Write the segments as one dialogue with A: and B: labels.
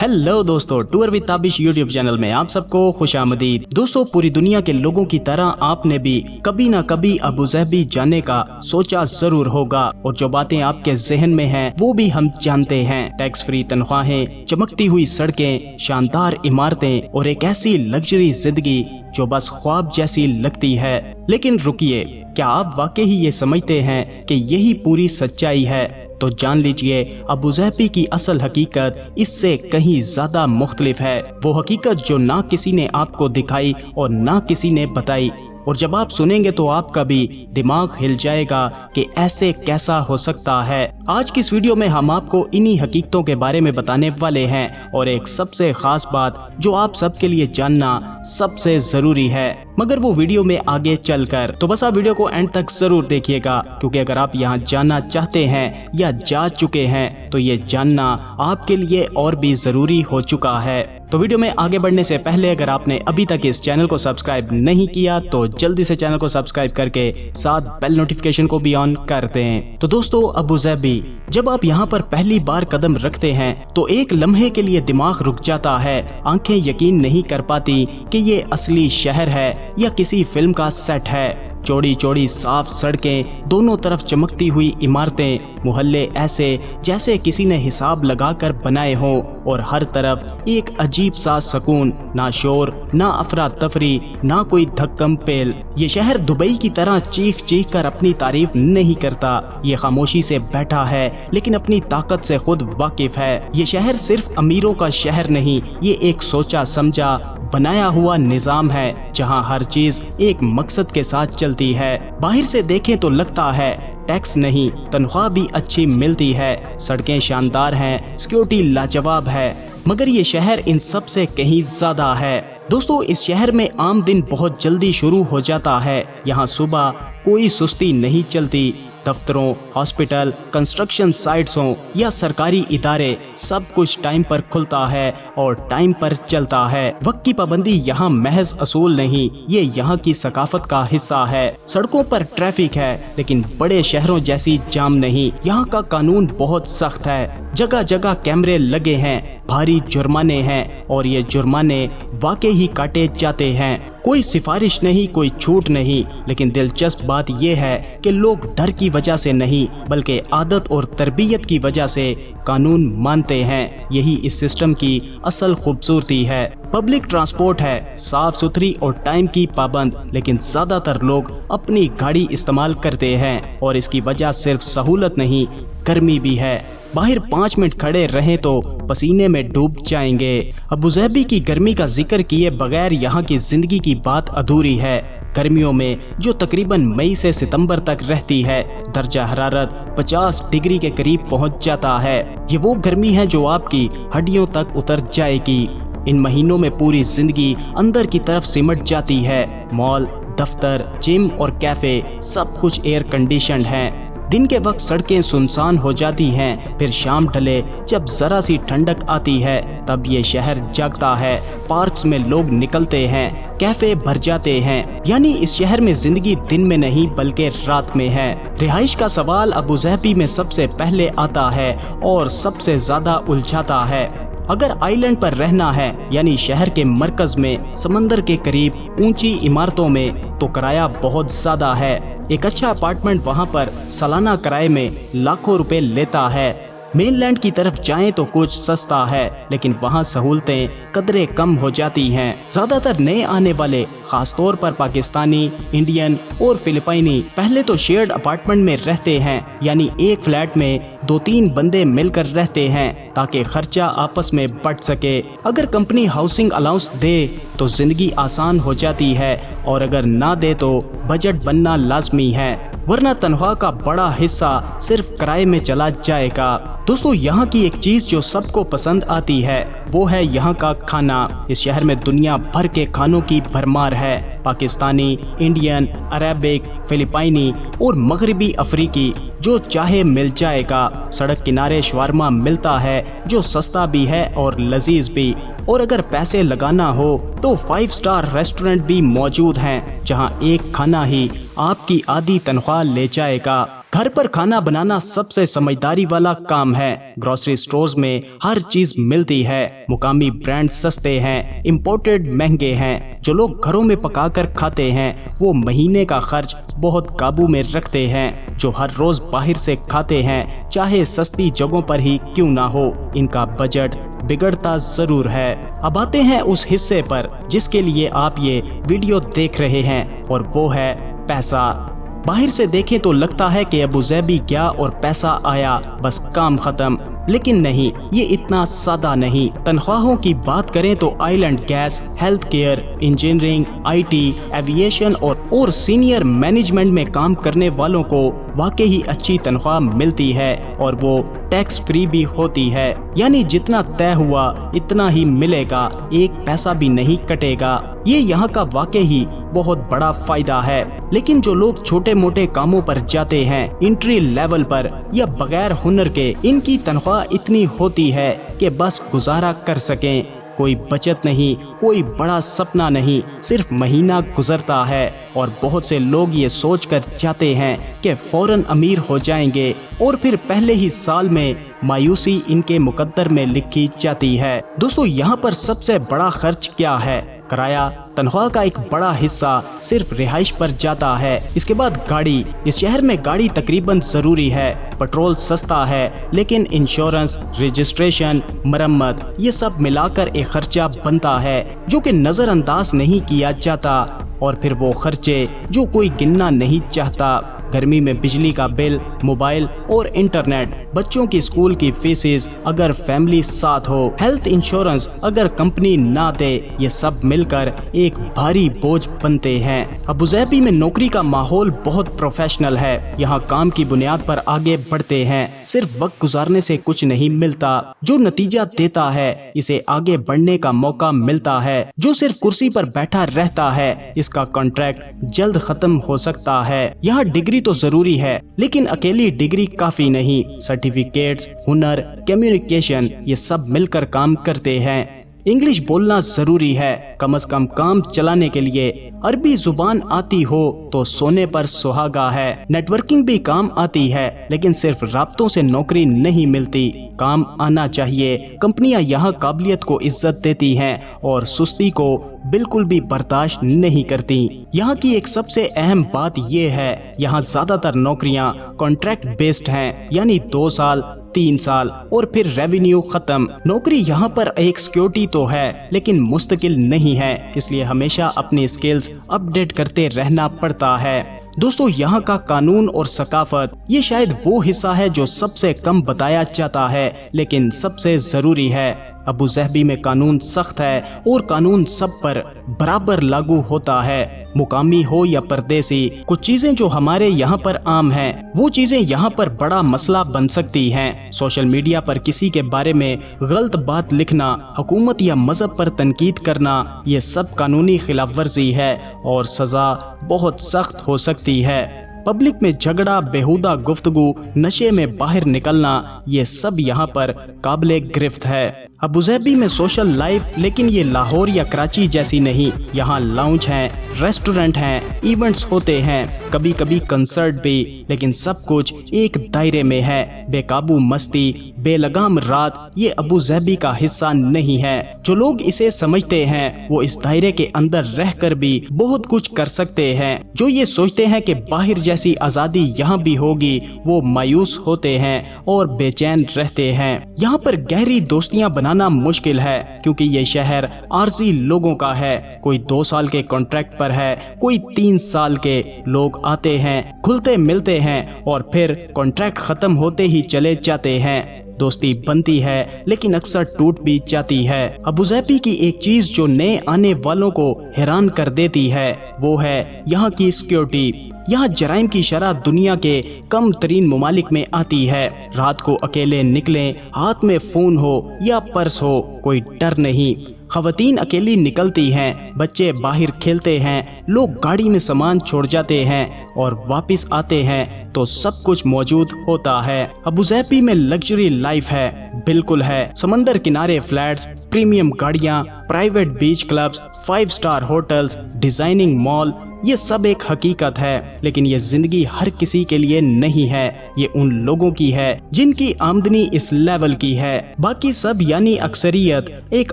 A: Hello दोस्तों, tour with Tabish YouTube channel में आप सबको खुशामदीद। दोस्तों, पूरी दुनिया के लोगों की तरह आपने भी कभी ना कभी अबूज़हबी जाने का सोचा जरूर होगा और जो बातें आपके जहन में हैं वो भी हम जानते हैं। टैक्स फ्री तनख्वाहें, चमकती हुई सड़कें, शानदार इमारतें और एक ऐसी लग्जरी जिंदगी जो बस ख्वाब जैसी लगती है। लेकिन रुकिए, क्या आप वाकई ही ये समझते हैं कि यही पूरी सच्चाई है? तो जान लीजिए, अबूज़हबी की असल हकीकत इससे कहीं ज्यादा मुख्तलिफ है। वो हकीकत जो ना किसी ने आपको दिखाई और ना किसी ने बताई। और जब आप सुनेंगे तो आपका भी दिमाग हिल जाएगा कि ऐसे कैसा हो सकता है। आज की इस वीडियो में हम आपको इन्हीं हकीकतों के बारे में बताने वाले हैं और एक सबसे खास बात जो आप सबके लिए जानना सबसे जरूरी है, मगर वो वीडियो में आगे चलकर। तो बस आप वीडियो को एंड तक जरूर देखिएगा, क्योंकि अगर आप यहाँ जानना चाहते हैं या जा चुके हैं तो ये जानना आपके लिए और भी जरूरी हो चुका है। तो वीडियो में आगे बढ़ने से पहले अगर आपने अभी तक इस चैनल को सब्सक्राइब नहीं किया तो जल्दी से चैनल को सब्सक्राइब करके साथ बेल नोटिफिकेशन को भी ऑन कर दें। तो दोस्तों, अबूज़हबी, जब आप यहाँ पर पहली बार कदम रखते हैं तो एक लम्हे के लिए दिमाग रुक जाता है। आंखें यकीन नहीं कर पाती कि ये असली शहर है या किसी फिल्म का सेट है। चौड़ी चौड़ी साफ सड़कें, दोनों तरफ चमकती हुई इमारतें, मोहल्ले ऐसे जैसे किसी ने हिसाब लगाकर बनाए हों और हर तरफ एक अजीब सा सुकून, ना शोर, ना अफरा तफरी, ना कोई धक्कम पेल। ये शहर दुबई की तरह चीख चीख कर अपनी तारीफ नहीं करता। ये खामोशी से बैठा है लेकिन अपनी ताकत से खुद वाकिफ है। ये शहर सिर्फ अमीरों का शहर नहीं, ये एक सोचा समझा बनाया हुआ निजाम है जहां हर चीज एक मकसद के साथ चलती है। बाहर से देखें तो लगता है टैक्स नहीं, तनख्वाह भी अच्छी मिलती है, सड़कें शानदार हैं, सिक्योरिटी लाजवाब है, मगर ये शहर इन सब से कहीं ज्यादा है। दोस्तों, इस शहर में आम दिन बहुत जल्दी शुरू हो जाता है। यहाँ सुबह कोई सुस्ती नहीं चलती। दफ्तरों, हॉस्पिटल, कंस्ट्रक्शन साइट्स हों या सरकारी इदारे, सब कुछ टाइम पर खुलता है और टाइम पर चलता है। वक्त की पाबंदी यहाँ महज असूल नहीं, ये यहाँ की सकाफत का हिस्सा है। सड़कों पर ट्रैफिक है लेकिन बड़े शहरों जैसी जाम नहीं। यहाँ का कानून बहुत सख्त है, जगह जगह कैमरे लगे हैं, भारी जुर्माने हैं और ये जुर्माने वाकई ही काटे जाते हैं। कोई सिफारिश नहीं, कोई छूट नहीं। लेकिन दिलचस्प बात यह है कि लोग डर की वजह से नहीं बल्कि आदत और तरबियत की वजह से कानून मानते हैं। यही इस सिस्टम की असल खूबसूरती है। पब्लिक ट्रांसपोर्ट है, साफ सुथरी और टाइम की पाबंद, लेकिन ज्यादातर लोग अपनी गाड़ी इस्तेमाल करते हैं और इसकी वजह सिर्फ सहूलत नहीं, गर्मी भी है। बाहर 5 मिनट खड़े रहें तो पसीने में डूब जाएंगे। अबूज़हबी की गर्मी का जिक्र किए बगैर यहाँ की जिंदगी की बात अधूरी है। गर्मियों में जो तकरीबन मई से सितंबर तक रहती है, दर्जा हरारत 50 डिग्री के करीब पहुँच जाता है। ये वो गर्मी है जो आपकी हड्डियों तक उतर जाएगी। इन महीनों में पूरी जिंदगी अंदर की तरफ सिमट जाती है। मॉल, दफ्तर, जिम और कैफे सब कुछ एयर कंडीशनड हैं। दिन के वक्त सड़कें सुनसान हो जाती हैं, फिर शाम ढले जब जरा सी ठंडक आती है तब ये शहर जागता है। पार्क्स में लोग निकलते हैं, कैफे भर जाते हैं, यानी इस शहर में जिंदगी दिन में नहीं बल्कि रात में है। रिहाइश का सवाल अबूज़हबी में सबसे पहले आता है और सबसे ज्यादा उलझाता है। अगर आइलैंड पर रहना है, यानी शहर के मरकज में, समंदर के करीब, ऊंची इमारतों में, तो किराया बहुत ज्यादा है। एक अच्छा अपार्टमेंट वहां पर सालाना किराए में लाखों रुपए लेता है। मेनलैंड की तरफ जाएं तो कुछ सस्ता है, लेकिन वहां सहूलतें कदरे कम हो जाती हैं। ज्यादातर नए आने वाले, खासतौर पर पाकिस्तानी, इंडियन और फिलिपाइनी, पहले तो शेयर्ड अपार्टमेंट में रहते हैं, यानी एक फ्लैट में 2-3 बंदे मिलकर रहते हैं ताकि खर्चा आपस में बट सके। अगर कंपनी हाउसिंग अलाउंस दे तो जिंदगी आसान हो जाती है और अगर ना दे तो बजट बनना लाजमी है, वरना तनख्वाह का बड़ा हिस्सा सिर्फ किराए में चला जाएगा। दोस्तों, यहाँ की एक चीज जो सबको पसंद आती है वो है यहाँ का खाना। इस शहर में दुनिया भर के खानों की भरमार है। पाकिस्तानी, इंडियन, अरेबिक, फिलिपाइनी और मगरबी अफ्रीकी, जो चाहे मिल जाएगा। सड़क किनारे शवारमा मिलता है जो सस्ता भी है और लजीज भी। और अगर पैसे लगाना हो तो 5 स्टार रेस्टोरेंट भी मौजूद हैं जहां एक खाना ही आपकी आधी तनख्वाह ले जाएगा। घर पर खाना बनाना सबसे समझदारी वाला काम है। ग्रोसरी स्टोर्स में हर चीज मिलती है। मुकामी ब्रांड सस्ते हैं, इंपोर्टेड महंगे हैं। जो लोग घरों में पकाकर खाते हैं वो महीने का खर्च बहुत काबू में रखते हैं। जो हर रोज बाहर से खाते हैं, चाहे सस्ती जगहों पर ही क्यों ना हो, इनका बजट बिगड़ता जरूर है। अब आते हैं उस हिस्से पर जिसके लिए आप ये वीडियो देख रहे हैं, और वो है पैसा। बाहर से देखें तो लगता है कि अबूज़हबी गया और पैसा आया, बस काम खत्म। लेकिन नहीं, ये इतना सादा नहीं। तनख्वाहों की बात करें तो island gas, health care, engineering, IT, aviation और सीनियर मैनेजमेंट में काम करने वालों को वाकई अच्छी तनख्वाह मिलती है, और वो टैक्स फ्री भी होती है। यानी जितना तय हुआ इतना ही मिलेगा, एक पैसा भी नहीं कटेगा। ये यहाँ का वाकई बहुत बड़ा फायदा है। लेकिन जो लोग छोटे मोटे कामों पर जाते हैं, एंट्री लेवल पर या बगैर हुनर के, इनकी तनख्वाह इतनी होती है कि बस गुजारा कर सकें। कोई बचत नहीं, कोई बड़ा सपना नहीं, सिर्फ महीना गुजरता है। और बहुत से लोग ये सोचकर जाते हैं कि फौरन अमीर हो जाएंगे, और फिर पहले ही साल में मायूसी इनके मुकद्दर में लिखी जाती है। दोस्तों, यहाँ पर सबसे बड़ा खर्च क्या है? किराया। तनख्वाह का एक बड़ा हिस्सा सिर्फ रिहाइश पर जाता है। इसके बाद गाड़ी। इस शहर में गाड़ी तकरीबन जरूरी है। पेट्रोल सस्ता है, लेकिन इंश्योरेंस, रजिस्ट्रेशन, मरम्मत, ये सब मिलाकर एक खर्चा बनता है जो कि नजरअंदाज नहीं किया जाता। और फिर वो खर्चे जो कोई गिनना नहीं चाहता। गर्मी में बिजली का बिल, मोबाइल और इंटरनेट, बच्चों की स्कूल की फीसेस अगर फैमिली साथ हो, हेल्थ इंश्योरेंस अगर कंपनी ना दे, ये सब मिलकर एक भारी बोझ बनते हैं। अबूज़हबी में नौकरी का माहौल बहुत प्रोफेशनल है। यहाँ काम की बुनियाद पर आगे बढ़ते हैं। सिर्फ वक्त गुजारने से कुछ नहीं मिलता। जो नतीजा देता है, इसे आगे बढ़ने का मौका मिलता है। जो सिर्फ कुर्सी पर बैठा रहता है, इसका कॉन्ट्रैक्ट जल्द खत्म हो सकता है। यहाँ डिग्री तो जरूरी है, लेकिन अकेली डिग्री काफी नहीं। सर्टिफिकेट्स, हुनर, कम्युनिकेशन, ये सब मिलकर काम करते हैं। इंग्लिश बोलना जरूरी है, कम से कम काम चलाने के लिए। अरबी जुबान आती हो तो सोने पर सुहागा है। नेटवर्किंग भी काम आती है, लेकिन सिर्फ राब्तों से नौकरी नहीं मिलती। काम आना चाहिए। कंपनियां यहाँ काबिलियत को इज्जत देती हैं और सुस्ती को बिल्कुल भी बर्दाश्त नहीं करती। यहाँ की एक सबसे अहम बात यह है, यहाँ ज्यादातर नौकरियाँ कॉन्ट्रैक्ट बेस्ड हैं, यानी 2 साल, 3 साल और फिर रेवेन्यू खत्म। नौकरी यहाँ पर एक सिक्योरिटी तो है, लेकिन मुस्तकिल नहीं है, इसलिए हमेशा अपनी स्किल्स अपडेट करते रहना पड़ता है। दोस्तों, यहाँ का कानून और सकाफत, ये शायद वो हिस्सा है जो सबसे कम बताया जाता है, लेकिन सबसे जरूरी है। अबूज़हबी में कानून सख्त है और कानून सब पर बराबर लागू होता है, मुकामी हो या परदेसी। कुछ चीजें जो हमारे यहाँ पर आम हैं, वो चीजें यहाँ पर बड़ा मसला बन सकती हैं। सोशल मीडिया पर किसी के बारे में गलत बात लिखना, हुकूमत या मजहब पर तनकीद करना, ये सब कानूनी खिलाफ वर्जी है और सजा बहुत सख्त हो सकती है। पब्लिक में झगड़ा, बेहुदा गुफ्तगू, नशे में बाहर निकलना, ये सब यहाँ पर काबिले गिरफ्त है। अबूज़हबी में सोशल लाइफ, लेकिन ये लाहौर या कराची जैसी नहीं। यहाँ लाउंज हैं, रेस्टोरेंट हैं, इवेंट्स होते हैं, कभी कभी कंसर्ट भी, लेकिन सब कुछ एक दायरे में है। बेकाबू मस्ती, बेलगाम रात, ये अबूज़हबी का हिस्सा नहीं है। जो लोग इसे समझते हैं वो इस दायरे के अंदर रहकर भी बहुत कुछ कर सकते हैं। जो ये सोचते हैं कि बाहर जैसी आज़ादी यहाँ भी होगी, वो मायूस होते हैं और बेचैन रहते हैं। यहाँ पर गहरी दोस्तियाँ बनाना मुश्किल है, क्योंकि ये शहर आरजी लोगों का है। कोई 2 साल के कॉन्ट्रैक्ट पर है, कोई 3 साल के। लोग आते हैं, घुलते मिलते हैं और फिर कॉन्ट्रैक्ट खत्म होते ही चले जाते हैं। दोस्ती बनती है, लेकिन अक्सर टूट भी जाती है। अबूज़हबी की एक चीज जो नए आने वालों को हैरान कर देती है, वो है यहाँ की सिक्योरिटी। यहाँ जराइम की शरह दुनिया के कम तरीन ममालिक में आती है। रात को अकेले निकलें, हाथ में फोन हो या पर्स हो, कोई डर नहीं। खवातीन अकेली निकलती हैं, बच्चे बाहर खेलते हैं, लोग गाड़ी में सामान छोड़ जाते हैं और वापस आते हैं तो सब कुछ मौजूद होता है। अबूज़हबी में लग्जरी लाइफ है, बिल्कुल है। समंदर किनारे फ्लैट्स, प्रीमियम गाड़ियाँ, private beach clubs, 5 star hotels, designing mall, یہ سب ایک حقیقت ہے، لیکن یہ زندگی ہر کسی کے لیے نہیں ہے۔ یہ ان لوگوں کی ہے جن کی آمدنی اس لیول کی ہے۔ باقی سب یعنی اکثریت ایک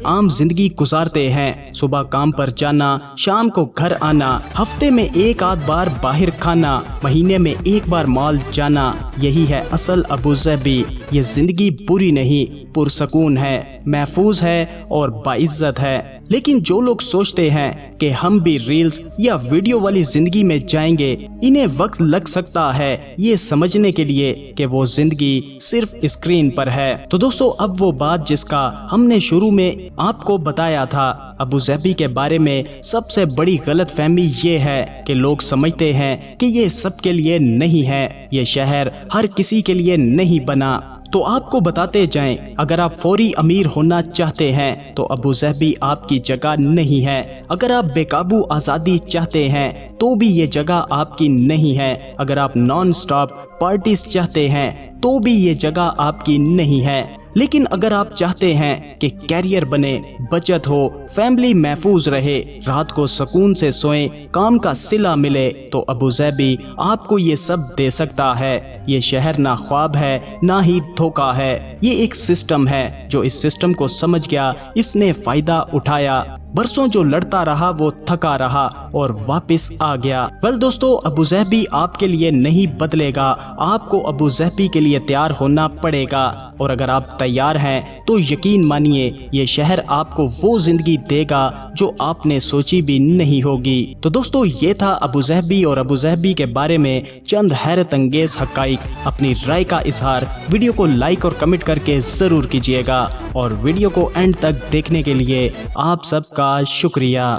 A: عام زندگی گزارتے ہیں، صبح کام پر جانا، شام کو گھر آنا، ہفتے میں ایک آدھ بار باہر کھانا، مہینے میں ایک بار مال جانا۔ یہی ہے اصل ابوظہبی۔ یہ زندگی بری نہیں، پرسکون ہے، محفوظ ہے اور باعزت ہے۔ لیکن جو لوگ سوچتے ہیں کہ ہم بھی ریلز یا ویڈیو والی زندگی میں جائیں گے، انہیں وقت لگ سکتا ہے یہ سمجھنے کے لیے کہ وہ زندگی صرف اسکرین پر ہے۔ تو دوستو، اب وہ بات جس کا ہم نے شروع میں آپ کو بتایا تھا، ابوظہبی کے بارے میں سب سے بڑی غلط فہمی یہ ہے کہ لوگ سمجھتے ہیں کہ یہ سب کے لیے نہیں ہے، یہ شہر ہر کسی کے لیے نہیں بنا۔ تو آپ کو بتاتے جائیں، اگر آپ فوری امیر ہونا چاہتے ہیں تو ابوظہبی آپ کی جگہ نہیں ہے۔ اگر آپ بے قابو آزادی چاہتے ہیں تو بھی یہ جگہ آپ کی نہیں ہے۔ اگر آپ نان سٹاپ پارٹیز چاہتے ہیں تو بھی یہ جگہ آپ کی نہیں ہے۔ لیکن اگر آپ چاہتے ہیں کہ کیریئر بنے، بچت ہو، فیملی محفوظ رہے، رات کو سکون سے سوئیں، کام کا صلہ ملے، تو ابوظہبی آپ کو یہ سب دے سکتا ہے۔ یہ شہر نہ خواب ہے نہ ہی دھوکہ ہے، یہ ایک سسٹم ہے۔ جو اس سسٹم کو سمجھ گیا، اس نے فائدہ اٹھایا۔ برسوں جو لڑتا رہا وہ تھکا رہا اور واپس آ گیا۔ دوستو، ابوظہبی آپ کے لیے نہیں بدلے گا، آپ کو ابوظہبی کے لیے تیار ہونا پڑے گا۔ اور اگر آپ تیار ہیں تو یقین مانیے یہ شہر آپ کو وہ زندگی دے گا جو آپ نے سوچی بھی نہیں ہوگی۔ تو دوستو، یہ تھا ابوظہبی اور ابوظہبی کے بارے میں چند حیرت انگیز حقائق۔ اپنی رائے کا اظہار ویڈیو کو لائک اور کمنٹ کر کے ضرور کیجیے گا، اور ویڈیو کو اینڈ تک دیکھنے کے لیے آپ سب کا شکریہ۔